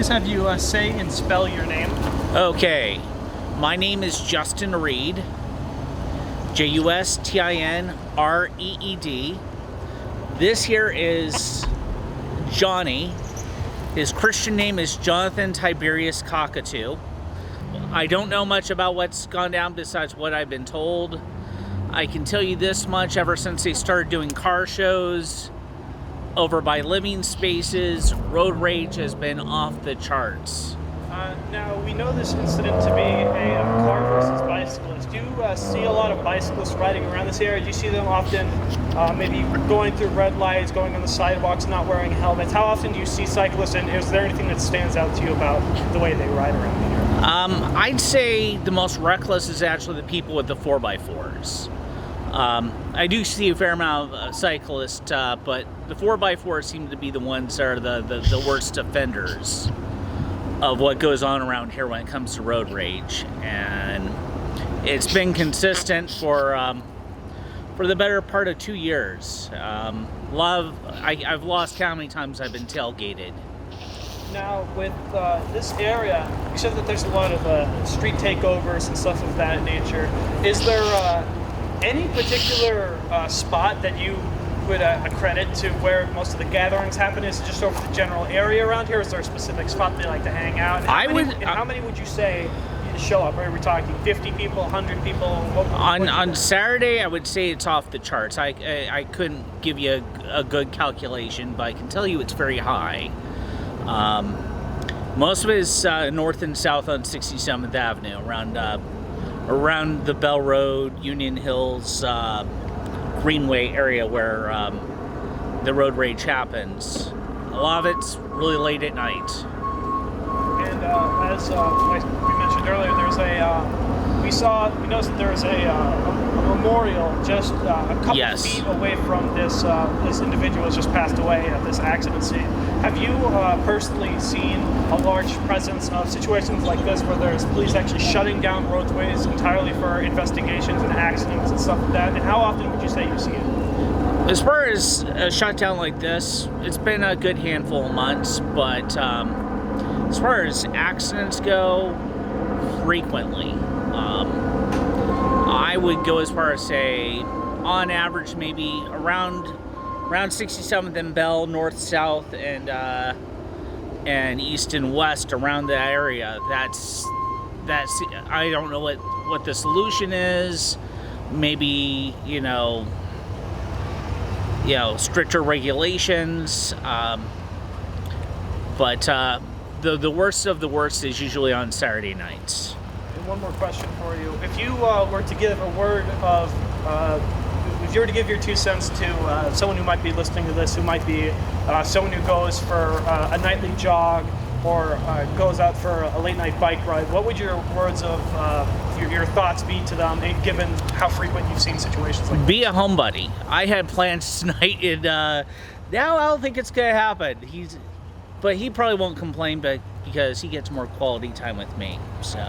please have you say and spell your name? Okay, my name is Justin Reed, Justinreed. This here is Johnny. His Christian name is Jonathan Tiberius Cockatoo. I don't know much about what's gone down besides what I've been told. I can tell you this much: ever since they started doing car shows over by living spaces, road rage has been off the charts. Now, we know this incident to be a car versus bicyclist. Do you see a lot of bicyclists riding around this area? Do you see them often maybe going through red lights, going on the sidewalks, not wearing helmets? How often do you see cyclists, and is there anything that stands out to you about the way they ride around here? I'd say the most reckless is actually the people with the 4x4s. I do see a fair amount of cyclists, but the 4x4s seem to be the ones that are the worst offenders of what goes on around here when it comes to road rage. And it's been consistent for the better part of 2 years. I've lost count how many times I've been tailgated. Now, with this area, you said that there's a lot of street takeovers and stuff of that nature. Is there any particular spot that you would accredit to where most of the gatherings happen? Is it just over the general area around here? Is there a specific spot they like to hang out? How many would you say show up? Are we talking 50 people, 100 people? On Saturday, I would say it's off the charts. I couldn't give you a good calculation, but I can tell you it's very high. Most of it is north and south on 67th Avenue, around the Bell Road, Union Hills, Greenway area where the road rage happens. A lot of it's really late at night. And as we mentioned earlier, we noticed that there was a memorial just a couple feet away from this individual who's just passed away at this accident scene. Have you personally seen a large presence of situations like this where there's police actually shutting down roadways entirely for investigations and accidents and stuff like that? And how often would you say you see it? As far as a shutdown like this, it's been a good handful of months, but as far as accidents go, frequently. I would go as far as say, on average, maybe around 67th and Bell, north, south, and east and west around the area. That's. I don't know what the solution is. Maybe stricter regulations. But the worst of the worst is usually on Saturday nights. And one more question for you: if you were to give a word of if you were to give your 2 cents to someone who might be listening to this, who might be someone who goes for a nightly jog or goes out for a late night bike ride, what would your words of your thoughts be to them, given how frequent you've seen situations like this? Be a homebody. I had plans tonight, and now I don't think it's going to happen. But he probably won't complain, because he gets more quality time with me. So.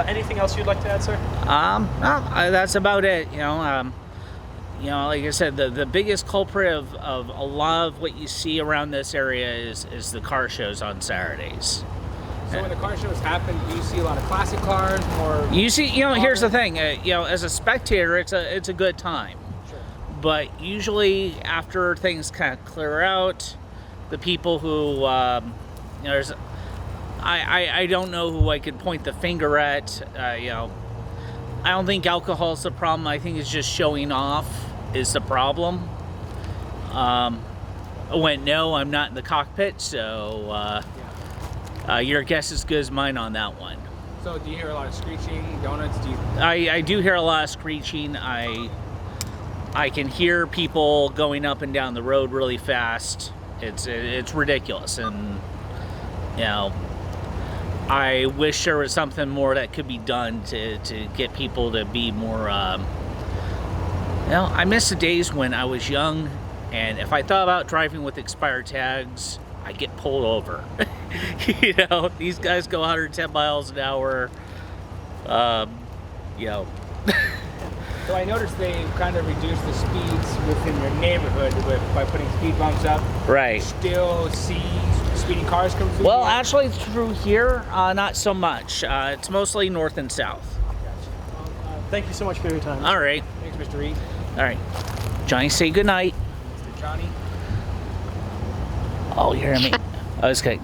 Anything else you'd like to add, sir? No, that's about it. Like I said, the biggest culprit of a lot of what you see around this area is the car shows on Saturdays. So when the car shows happen, do you see a lot of classic cars, or you see? Here's the thing. As a spectator, it's a good time. Sure. But usually after things kind of clear out, the people who there's. I don't know who I could point the finger at. I don't think alcohol is the problem. I think it's just showing off is the problem. I went, no, I'm not in the cockpit, so your guess is as good as mine on that one. So do you hear a lot of screeching, donuts? I do hear a lot of screeching. I can hear people going up and down the road really fast. It's ridiculous, and I wish there was something more that could be done to get people to be more. I miss the days when I was young, and if I thought about driving with expired tags, I'd get pulled over. These guys go 110 miles an hour. So I noticed they kind of reduced the speeds within your neighborhood by putting speed bumps up. Right. Still see speeding cars come through? Well, here? actually, through here, not so much. It's mostly north and south. Thank you so much for your time. All right. Thanks, Mr. Reed. All right. Johnny, say goodnight. Mr. Johnny. Oh, you hear me? Okay.